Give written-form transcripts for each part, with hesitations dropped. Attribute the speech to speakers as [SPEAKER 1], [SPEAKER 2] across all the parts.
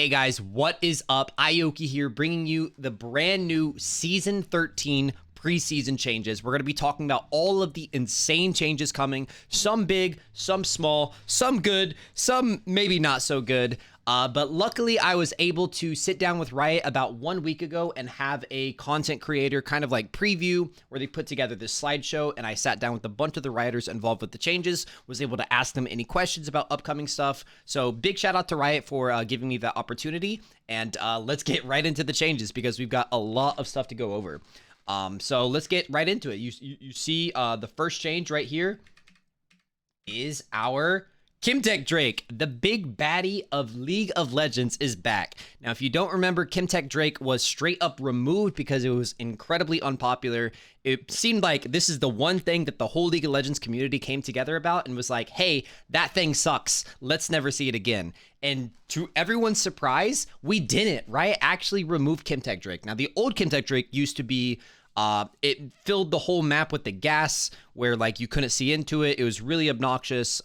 [SPEAKER 1] Hey guys, what is up? Ioki here, bringing you the brand new Season 13 preseason changes. We're going to be talking about all of the insane changes coming. Some big, some small, some good, some maybe not so good. But luckily, I was able to sit down with Riot about 1 week ago and have a content creator kind of like preview where they put together this slideshow, and I sat down with a bunch of the Rioters involved with the changes, was able to ask them any questions about upcoming stuff. So big shout out to Riot for giving me that opportunity, and let's get right into the changes because we've got a lot of stuff to go over. So let's get right into it. You see the first change right here is our Kimtech Drake, the big baddie of League of Legends, is back. Now, if you don't remember, Kimtech Drake was straight up removed because it was incredibly unpopular. It seemed like this is the one thing that the whole League of Legends community came together about and was like, hey, that thing sucks. Let's never see it again. And to everyone's surprise, we didn't. Riot actually removed Kimtech Drake. Now, the old Kimtech Drake used to be it filled the whole map with the gas where like you couldn't see into it. It was really obnoxious.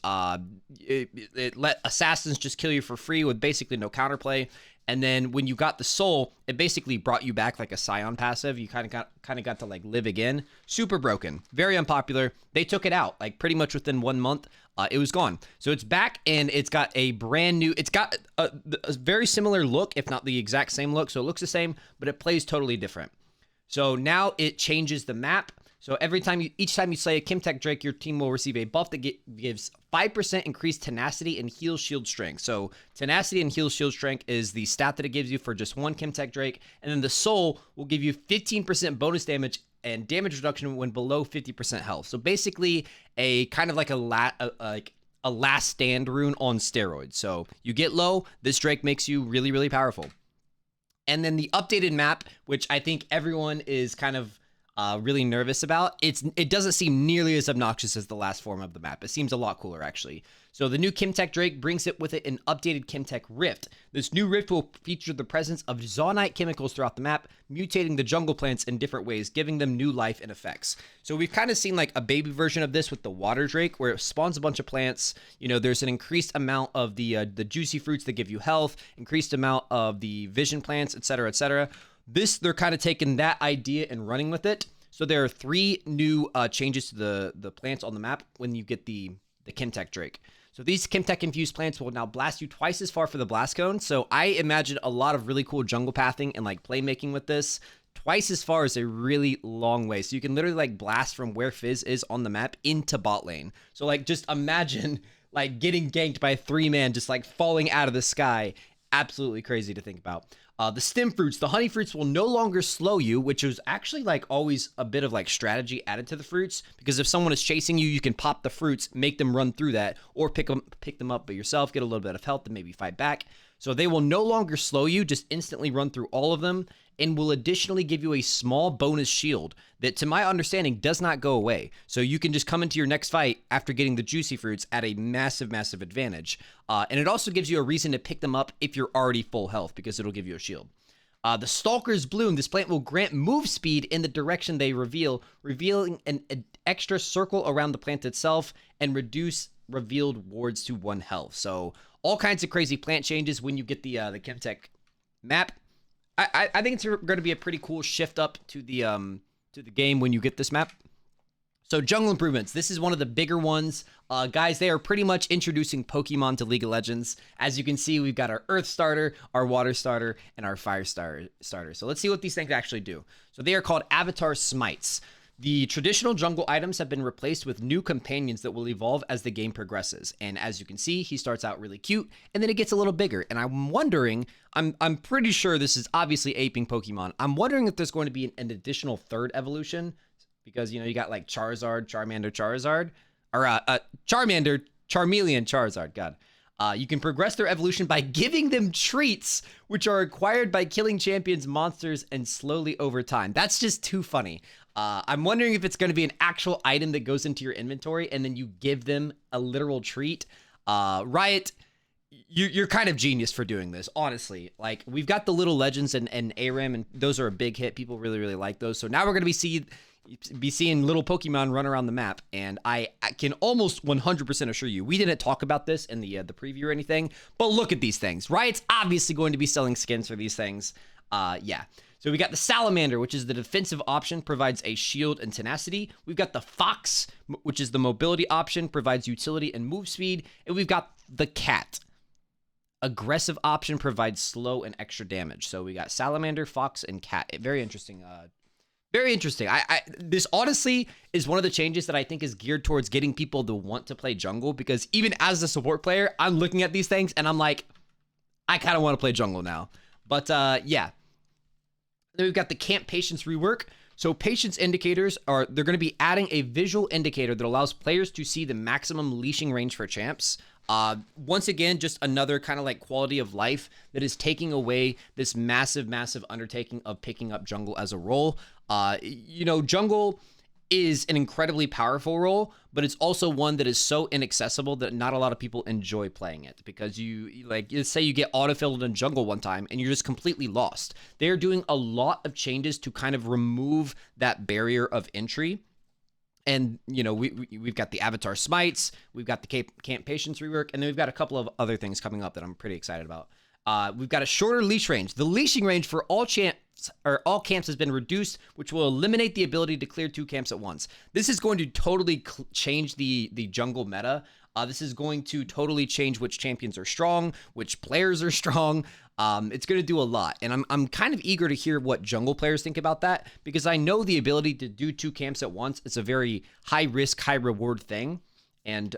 [SPEAKER 1] It let assassins just kill you for free with basically no counterplay. And then when you got the soul, it basically brought you back like a Scion passive. You kind of got to like live again. Super broken, very unpopular. They took it out like pretty much within 1 month. It was gone. So it's back, and it's got a brand new, it's got a very similar look, if not the exact same look. So it looks the same, but it plays totally different. So now it changes the map. So each time you slay a Kimtech Drake, your team will receive a buff that gives 5% increased tenacity and heal shield strength. So tenacity and heal shield strength is the stat that it gives you for just one Kimtech Drake. And then the soul will give you 15% bonus damage and damage reduction when below 50% health. So basically a kind of like a last stand rune on steroids. So you get low, this Drake makes you really, really powerful. And then the updated map, which I think everyone is kind of really nervous about, it doesn't seem nearly as obnoxious as the last form of the map. It seems a lot cooler, actually. So the new Kimtech Drake brings it with it an updated Kimtech Rift. This new Rift will feature the presence of Zaunite chemicals throughout the map, mutating the jungle plants in different ways, giving them new life and effects. So we've kind of seen like a baby version of this with the Water Drake, where it spawns a bunch of plants. You know, there's an increased amount of the juicy fruits that give you health, increased amount of the vision plants, etc., etc. They're kind of taking that idea and running with it. So there are 3 new changes to the plants on the map when you get the Kimtech Drake. So these Kimtech infused plants will now blast you twice as far for the blast cone. So I imagine a lot of really cool jungle pathing and like playmaking with this. Twice as far is a really long way. So you can literally like blast from where Fizz is on the map into bot lane. So like just imagine like getting ganked by a 3-man just like falling out of the sky. Absolutely crazy to think about. The stem fruits, the honey fruits will no longer slow you, which is actually like always a bit of like strategy added to the fruits, because if someone is chasing you, you can pop the fruits, make them run through that, or pick them up by yourself, get a little bit of health, and maybe fight back. So they will no longer slow you, just instantly run through all of them, and will additionally give you a small bonus shield that, to my understanding, does not go away. So you can just come into your next fight after getting the juicy fruits at a massive, massive advantage. And it also gives you a reason to pick them up if you're already full health, because it'll give you a shield. The Stalker's Bloom, this plant will grant move speed in the direction they reveal, revealing an extra circle around the plant itself, and reduce revealed wards to 1 health. So all kinds of crazy plant changes when you get the Kimtech map. I think it's going to be a pretty cool shift up to the game when you get this map. So jungle improvements. This is one of the bigger ones. Guys, they are pretty much introducing Pokemon to League of Legends. As you can see, we've got our Earth starter, our Water starter, and our Fire starter. So let's see what these things actually do. So they are called Avatar Smites. The traditional jungle items have been replaced with new companions that will evolve as the game progresses. And as you can see, he starts out really cute, and then it gets a little bigger. And I'm wondering, I'm pretty sure this is obviously aping Pokemon. I'm wondering if there's going to be an additional 3rd evolution, because, you know, you got like Charizard, Charmander, Charizard, or Charmander, Charmeleon, Charizard, God. You can progress their evolution by giving them treats, which are acquired by killing champions, monsters, and slowly over time. That's just too funny. I'm wondering if it's going to be an actual item that goes into your inventory and then you give them a literal treat. Riot, you're kind of genius for doing this, honestly. Like, we've got the little legends and ARAM, and those are a big hit. People really, really like those. So now we're going to be be seeing little Pokemon run around the map. And I can almost 100% assure you, we didn't talk about this in the preview or anything, but look at these things. Riot's obviously going to be selling skins for these things. Yeah. So we got the Salamander, which is the defensive option, provides a shield and tenacity. We've got the Fox, which is the mobility option, provides utility and move speed. And we've got the Cat. Aggressive option, provides slow and extra damage. So we got Salamander, Fox, and Cat. Very interesting. Very interesting. This honestly is one of the changes that I think is geared towards getting people to want to play jungle, because even as a support player, I'm looking at these things and I'm like, I kind of want to play jungle now. But yeah. Then we've got the Camp Patience rework. So patience indicators they're going to be adding a visual indicator that allows players to see the maximum leashing range for champs. Once again, just another kind of like quality of life that is taking away this massive, massive undertaking of picking up jungle as a role. You know, jungle is an incredibly powerful role, but it's also one that is so inaccessible that not a lot of people enjoy playing it, because let's say you get autofilled in jungle one time and you're just completely lost. They're doing a lot of changes to kind of remove that barrier of entry. And, you know, we've got the Avatar Smites, we've got the Camp Patience rework, and then we've got a couple of other things coming up that I'm pretty excited about. We've got a shorter leash range. The leashing range for all camps has been reduced, which will eliminate the ability to clear 2 camps at once. This is going to totally change the jungle meta. This is going to totally change which champions are strong, which players are strong. It's going to do a lot, and I'm kind of eager to hear what jungle players think about that, because I know the ability to do 2 camps at once, it's a very high risk, high reward thing. And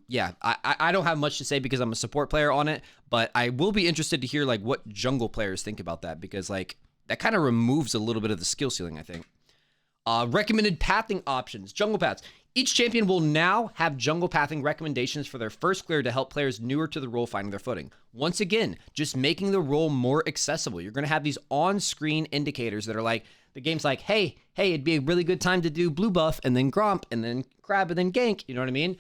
[SPEAKER 1] yeah, I don't have much to say because I'm a support player on it, but I will be interested to hear like what jungle players think about that, because like that kind of removes a little bit of the skill ceiling, I think. Recommended pathing options, jungle paths. Each champion will now have jungle pathing recommendations for their first clear to help players newer to the role finding their footing. Once again, just making the role more accessible. You're going to have these on-screen indicators that are like, the game's like, hey, it'd be a really good time to do blue buff and then gromp and then crab and then gank. You know what I mean?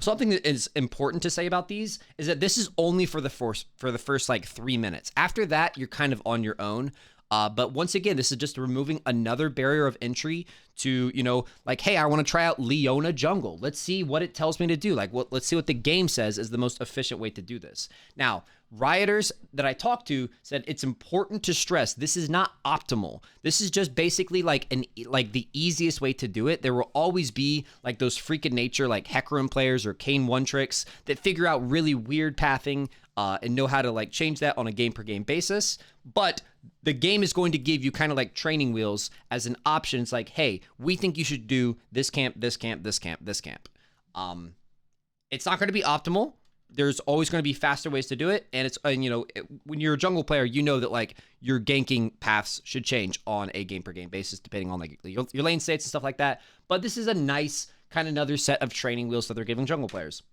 [SPEAKER 1] Something that is important to say about these is that this is only for the first like 3 minutes. After that, you're kind of on your own. But once again, this is just removing another barrier of entry to, you know, like, hey, I want to try out Leona jungle. Let's see what it tells me to do. Like, let's see what the game says is the most efficient way to do this. Now, rioters that I talked to said it's important to stress this is not optimal. This is just basically like the easiest way to do it. There will always be like those freak of nature like Hecarim players or Kane one tricks that figure out really weird pathing and know how to like change that on a game per game basis. But the game is going to give you kind of like training wheels as an option. It's like, hey, we think you should do this camp, this camp, this camp, this camp. It's not going to be optimal. There's always going to be faster ways to do it. And you know, when you're a jungle player, you know that like your ganking paths should change on a game per game basis, depending on like your lane states and stuff like that. But this is a nice kind of another set of training wheels that they're giving jungle players.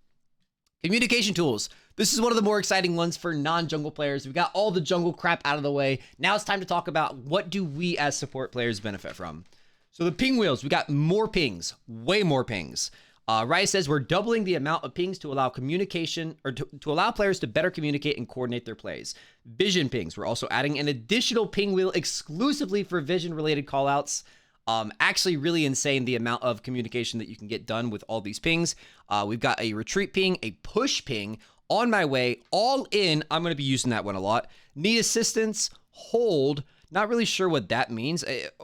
[SPEAKER 1] Communication tools. This is one of the more exciting ones for non-jungle players. We got all the jungle crap out of the way. Now it's time to talk about what do we as support players benefit from. So the ping wheels, we got more pings, way more pings. Riot says we're doubling the amount of pings to allow communication, or to allow players to better communicate and coordinate their plays. Vision pings, we're also adding an additional ping wheel exclusively for vision related callouts. Actually really insane the amount of communication that you can get done with all these pings. We've got a retreat ping, a push ping, on my way, all in. I'm going to be using that one a lot. Need assistance, hold. Not really sure what that means.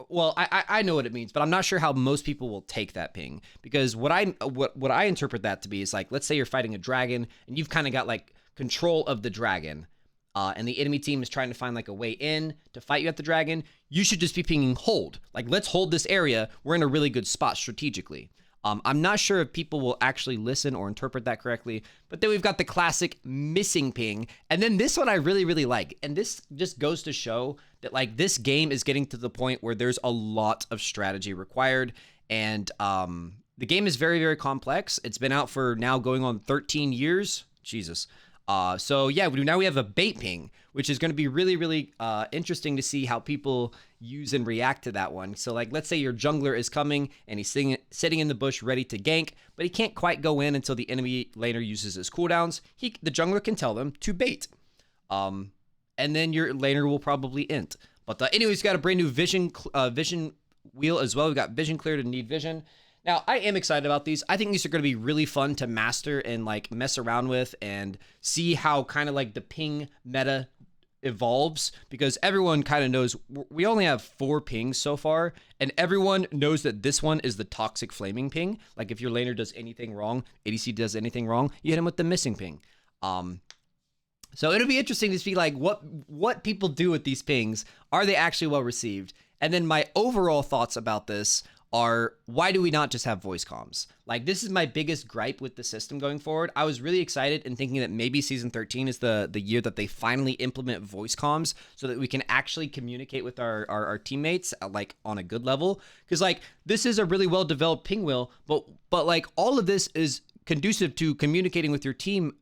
[SPEAKER 1] Well, I know what it means, but I'm not sure how most people will take that ping, because what I interpret that to be is like, let's say you're fighting a dragon and you've kind of got like control of the dragon, and the enemy team is trying to find like a way in to fight you at the dragon. You should just be pinging hold. Like, let's hold this area. We're in a really good spot strategically. I'm not sure if people will actually listen or interpret that correctly, but then we've got the classic missing ping. And then this one I really, really like. And this just goes to show that like this game is getting to the point where there's a lot of strategy required. And the game is very, very complex. It's been out for now going on 13 years. Jesus. So yeah, now we have a bait ping, which is going to be really, really interesting to see how people use and react to that one. So like, let's say your jungler is coming and he's sitting in the bush ready to gank, but he can't quite go in until the enemy laner uses his cooldowns. The jungler can tell them to bait. And then your laner will probably int. But anyways, got a brand new vision wheel as well. We've got vision clear to need vision. Now, I am excited about these. I think these are going to be really fun to master and like mess around with and see how kind of like the ping meta evolves, because everyone kind of knows we only have 4 pings so far, and everyone knows that this one is the toxic flaming ping. Like if your laner does anything wrong, ADC does anything wrong, you hit him with the missing ping. So it'll be interesting to see like what people do with these pings. Are they actually well received? And then my overall thoughts about this are, why do we not just have voice comms? Like, this is my biggest gripe with the system going forward. I was really excited and thinking that maybe season 13 is the year that they finally implement voice comms so that we can actually communicate with our teammates like on a good level. Because like, this is a really well developed ping wheel, but like all of this is conducive to communicating with your team.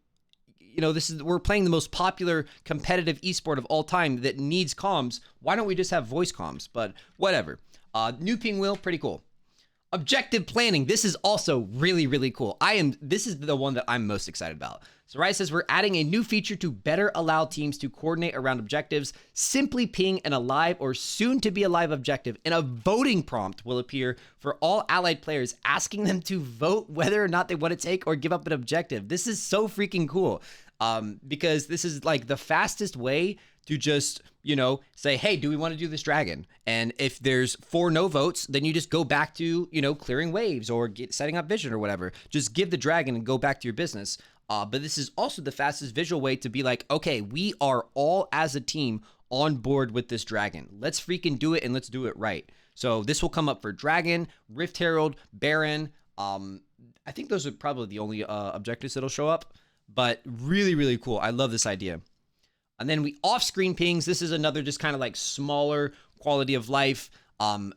[SPEAKER 1] You know, we're playing the most popular competitive esport of all time that needs comms. Why don't we just have voice comms? But whatever. New ping wheel, pretty cool. Objective planning. This is also really, really cool. This is the one that I'm most excited about. So Riot says we're adding a new feature to better allow teams to coordinate around objectives. Simply ping an alive or soon to be alive objective, and a voting prompt will appear for all allied players, asking them to vote whether or not they want to take or give up an objective. This is so freaking cool. Because this is like the fastest way to just, you know, say, hey, do we want to do this dragon? And if there's 4 no votes, then you just go back to, you know, clearing waves or setting up vision or whatever. Just give the dragon and go back to your business. But this is also the fastest visual way to be like, okay, we are all as a team on board with this dragon. Let's freaking do it, and let's do it right. So this will come up for Dragon, Rift Herald, Baron. I think those are probably the only objectives that'll show up. But really, really cool. I love this idea. And then we off-screen pings. This is another just kind of like smaller quality of life,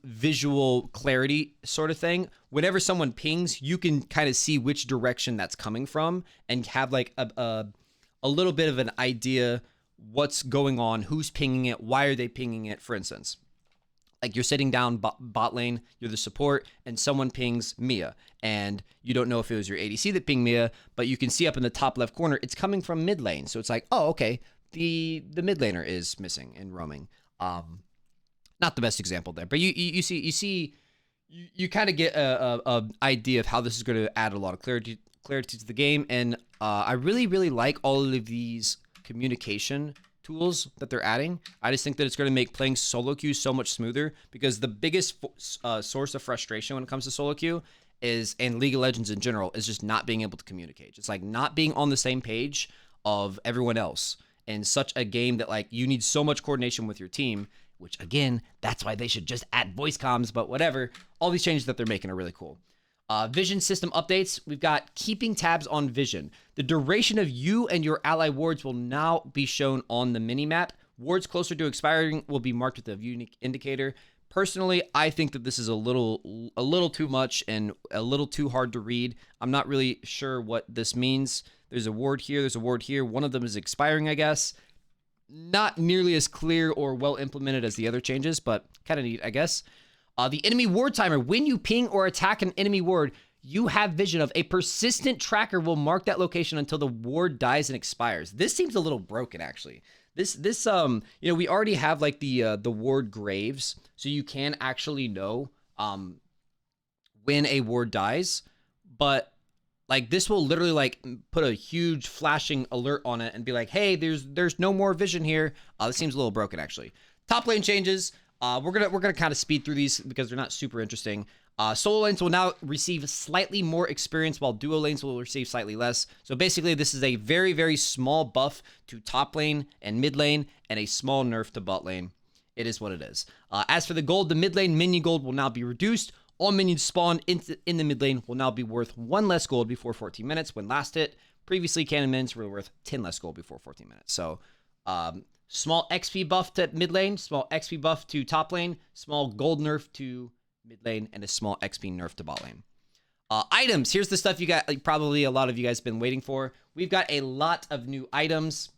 [SPEAKER 1] visual clarity sort of thing. Whenever someone pings, you can kind of see which direction that's coming from and have like a little bit of an idea what's going on, who's pinging it, why are they pinging it, for instance. Like you're sitting down bot lane, you're the support, and someone pings Mia. And you don't know if it was your ADC that pinged Mia, but you can see up in the top left corner, it's coming from mid lane. So it's like, oh, okay, the mid laner is missing and roaming. Not the best example there, but you see, you kind of get a idea of how this is going to add a lot of clarity to the game. And I really, really like all of these communication tools that they're adding. I just think that it's going to make playing solo queue so much smoother, because the biggest source of frustration when it comes to solo queue is, and League of Legends in general, is just not being able to communicate. It's like not being on the same page of everyone else in such a game that like you need so much coordination with your team, which again, that's why they should just add voice comms, but whatever. All these changes that they're making are really cool. Vision system updates. We've got keeping tabs on vision. The duration of you and your ally wards will now be shown on the minimap. Wards closer to expiring will be marked with a unique indicator. Personally, I think that this is a little too much and a little too hard to read. I'm not really sure what this means. There's a ward here, there's a ward here. One of them is expiring, I guess. Not nearly as clear or well implemented as the other changes, but kind of neat, I guess. The enemy ward timer. When you ping or attack an enemy ward, you have vision of. A persistent tracker will mark that location until the ward dies and expires. This seems a little broken, actually. This you know, we already have like the ward graves, so you can actually know when a ward dies, but like this will literally like put a huge flashing alert on it and be like, hey, there's no more vision here. This seems a little broken, actually. Top lane changes. We're gonna kind of speed through these because they're not super interesting. Solo lanes will now receive slightly more experience, while duo lanes will receive slightly less. So basically, this is a very, very small buff to top lane and mid lane, and a small nerf to bot lane. It is what it is. As for the gold, the mid lane minion gold will now be reduced. All minions spawned in the mid lane will now be worth 1 less gold before 14 minutes when last hit. Previously, cannon minions were worth 10 less gold before 14 minutes. So, small XP buff to mid lane, small XP buff to top lane, small gold nerf to mid lane, and a small XP nerf to bot lane. Items. Here's the stuff you got, like, probably a lot of you guys been waiting for. We've got a lot of new items.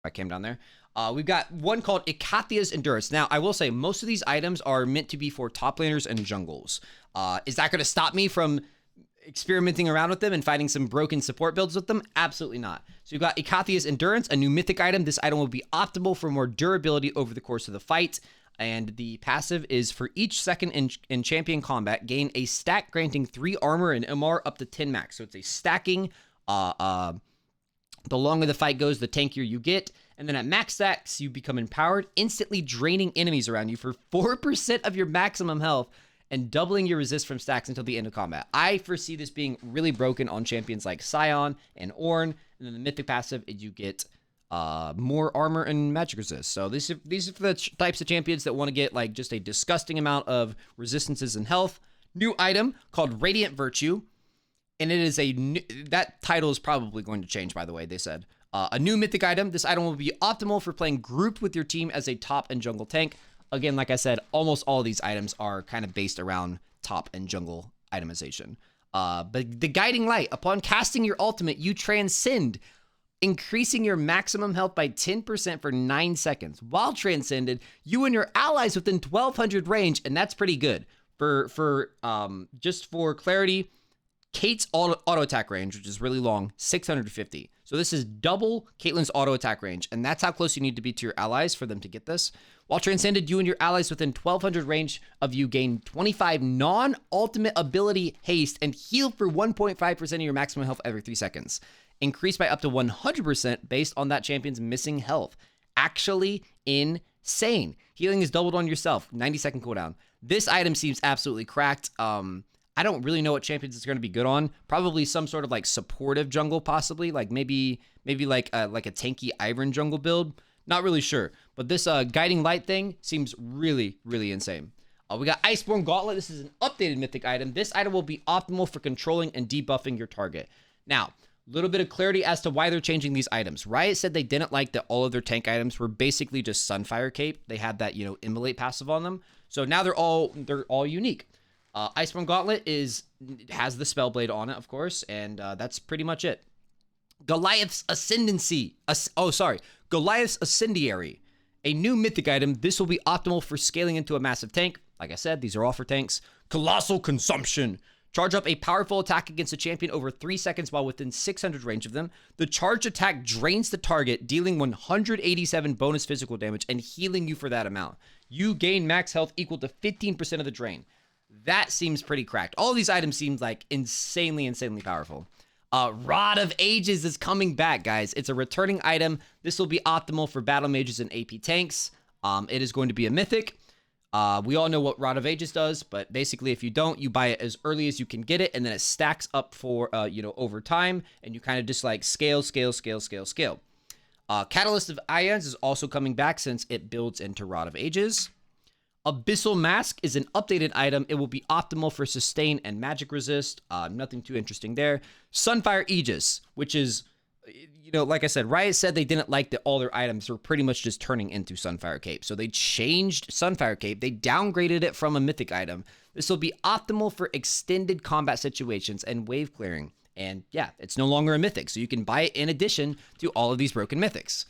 [SPEAKER 1] I came down there. We've got one called Ikathia's Endurance. Now, I will say, most of these items are meant to be for top laners and jungles. Is that going to stop me from experimenting around with them and finding some broken support builds with them? Absolutely not. So you've got Ikathia's Endurance, a new mythic item. This item will be optimal for more durability over the course of the fight. And the passive is for each second in champion combat, gain a stack granting 3 armor and MR up to 10 max. So it's a stacking. The longer the fight goes, the tankier you get. And then at max stacks, you become empowered, instantly draining enemies around you for 4% of your maximum health and doubling your resist from stacks until the end of combat. I foresee this being really broken on champions like Scion and Ornn. And then the mythic passive, you get more armor and magic resist. So these are for the types of champions that want to get like just a disgusting amount of resistances and health. New item called Radiant Virtue. And it is that title is probably going to change, by the way, they said. A new mythic item. This item will be optimal for playing grouped with your team as a top and jungle tank. Again, like I said, almost all of these items are kind of based around top and jungle itemization. But the Guiding Light. Upon casting your ultimate, you transcend, increasing your maximum health by 10% for 9 seconds. While transcended, you and your allies within 1200 range, and that's pretty good. Just for clarity, Kate's auto attack range, which is really long, 650. So this is double Caitlyn's auto attack range, and that's how close you need to be to your allies for them to get this. While transcended, you and your allies within 1200 range of you gain 25 non-ultimate ability haste and heal for 1.5% of your maximum health every 3 seconds. Increased by up to 100% based on that champion's missing health. Actually insane. Healing is doubled on yourself, 90-second cooldown. This item seems absolutely cracked. I don't really know what champions it's going to be good on. Probably some sort of like supportive jungle, possibly. Like maybe like a tanky Ivern jungle build. Not really sure. But this Guiding Light thing seems really, really insane. We got Iceborne Gauntlet. This is an updated mythic item. This item will be optimal for controlling and debuffing your target. Now, a little bit of clarity as to why they're changing these items. Riot said they didn't like that all of their tank items were basically just Sunfire Cape. They had that, Immolate passive on them. So now they're all unique. Iceborne Gauntlet has the Spellblade on it, of course, and that's pretty much it. Goliath's Ascendancy. Goliath's Ascendiary. A new mythic item. This will be optimal for scaling into a massive tank. Like I said, these are all for tanks. Colossal Consumption. Charge up a powerful attack against a champion over 3 seconds while within 600 range of them. The charged attack drains the target, dealing 187 bonus physical damage and healing you for that amount. You gain max health equal to 15% of the drain. That seems pretty cracked. All these items seem like insanely powerful. Rod of Ages is coming back, guys. It's a returning item. This will be optimal for battle mages and AP tanks. It is going to be a mythic. We all know what Rod of Ages does, but basically if you don't, you buy it as early as you can get it, and then it stacks up for, over time, and you kind of just like scale. Catalyst of Ions is also coming back since it builds into Rod of Ages. Abyssal Mask is an updated item. It will be optimal for sustain and magic resist. Nothing too interesting there. Sunfire Aegis, which is, like I said, Riot said they didn't like that all their items were pretty much just turning into Sunfire Cape. So they changed Sunfire Cape. They downgraded it from a mythic item. This will be optimal for extended combat situations and wave clearing. And yeah, it's no longer a mythic. So you can buy it in addition to all of these broken mythics.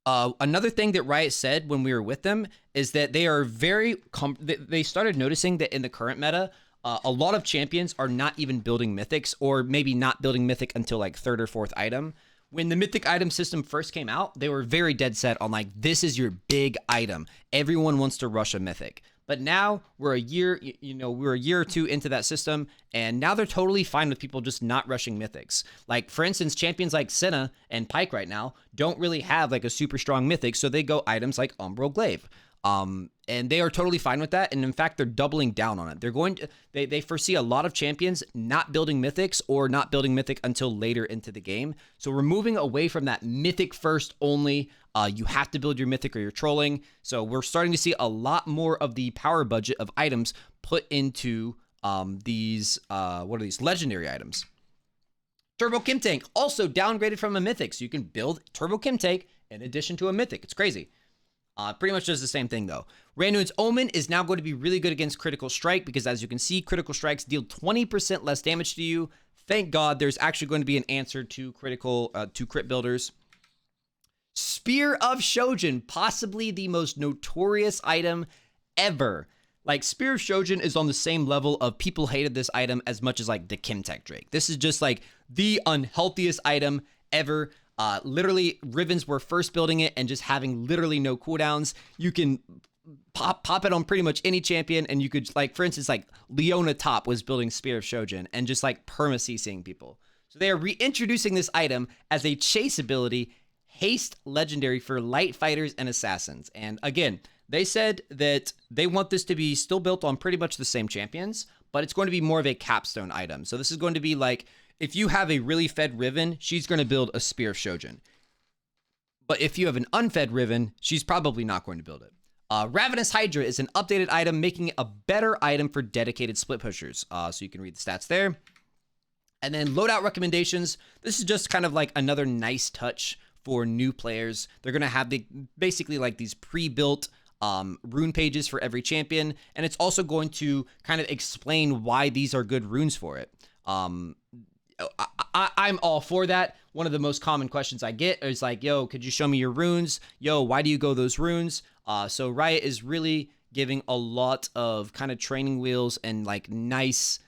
[SPEAKER 1] Another thing that Riot said when we were with them is that they are they started noticing that in the current meta, a lot of champions are not even building mythics, or maybe not building mythic until like 3rd or 4th item. When the mythic item system first came out, they were very dead set on like, this is your big item. Everyone wants to rush a mythic. But now we're a year or two into that system, and now they're totally fine with people just not rushing mythics. Like, for instance, champions like Senna and Pyke right now don't really have like a super strong mythic, so they go items like Umbral Glaive. And they are totally fine with that, and in fact, they're doubling down on it. They foresee a lot of champions not building mythics or not building mythic until later into the game. So we're moving away from that mythic first only. You have to build your mythic or you're trolling. So we're starting to see a lot more of the power budget of items put into these legendary items. Turbo Kimtank also downgraded from a mythic, so you can build Turbo Kimtank in addition to a mythic. It's crazy. Pretty much does the same thing though. Randuin's Omen is now going to be really good against Critical Strike because, as you can see, Critical Strikes deal 20% less damage to you. Thank God there's actually going to be an answer to crit builders. Spear of Shogun, possibly the most notorious item ever. Like, Spear of Shogun is on the same level of people hated this item as much as like the Kimtech Drake. This is just like the unhealthiest item ever. Literally, Rivens were first building it and just having literally no cooldowns. You can pop it on pretty much any champion, and you could, like, for instance, like Leona Top was building Spear of Shogun and just like perma-CCing people. So they are reintroducing this item as a chase ability, haste legendary for light fighters and assassins. And again, they said that they want this to be still built on pretty much the same champions, but it's going to be more of a capstone item. So this is going to be like, if you have a really fed Riven, she's going to build a Spear of Shogun. But if you have an unfed Riven, she's probably not going to build it. Ravenous Hydra is an updated item, making it a better item for dedicated split pushers. So you can read the stats there. And then loadout recommendations. This is just kind of like another nice touch for new players. They're going to have basically like these pre-built rune pages for every champion. And it's also going to kind of explain why these are good runes for it. I'm all for that. One of the most common questions I get is like, yo, could you show me your runes? Yo, why do you go those runes? So Riot is really giving a lot of kind of training wheels and like nice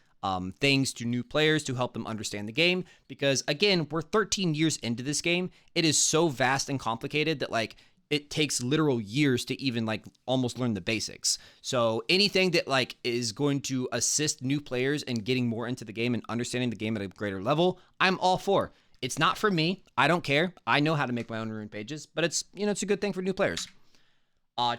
[SPEAKER 1] things to new players to help them understand the game. Because again, we're 13 years into this game. It is so vast and complicated that like it takes literal years to even like almost learn the basics. So anything that like is going to assist new players in getting more into the game and understanding the game at a greater level, I'm all for. It's not for me. I don't care. I know how to make my own rune pages, but it's, you know, it's a good thing for new players.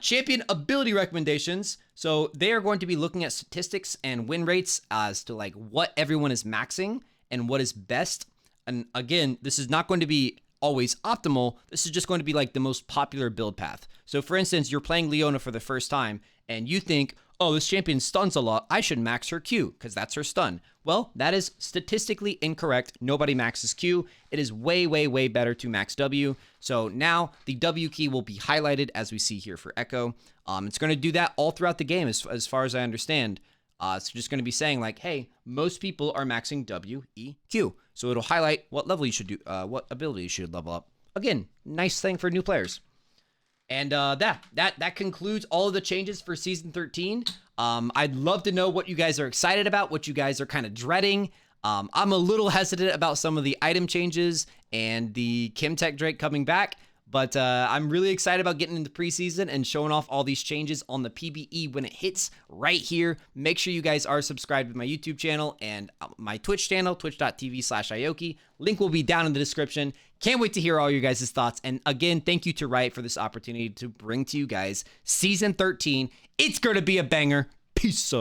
[SPEAKER 1] Champion ability recommendations. So they are going to be looking at statistics and win rates as to like what everyone is maxing and what is best. And again, this is not going to be always optimal. This is just going to be like the most popular build path. So for instance, you're playing Leona for the first time and you think, oh, this champion stuns a lot, I should max her Q because that's her stun. Well, that is statistically incorrect. Nobody maxes Q. It is way, way, way better to max W. So now the W key will be highlighted as we see here for Echo. It's going to do that all throughout the game as far as I understand. It's just going to be saying like, hey, most people are maxing W, E, Q. So it'll highlight what level you should do, what ability you should level up. Again, nice thing for new players. And that concludes all of the changes for Season 13. I'd love to know what you guys are excited about, what you guys are kind of dreading. I'm a little hesitant about some of the item changes and the Kimtech Drake coming back. But I'm really excited about getting into preseason and showing off all these changes on the PBE when it hits right here. Make sure you guys are subscribed to my YouTube channel and my Twitch channel, twitch.tv/Ioki. Link will be down in the description. Can't wait to hear all your guys' thoughts. And again, thank you to Riot for this opportunity to bring to you guys Season 13. It's going to be a banger. Peace.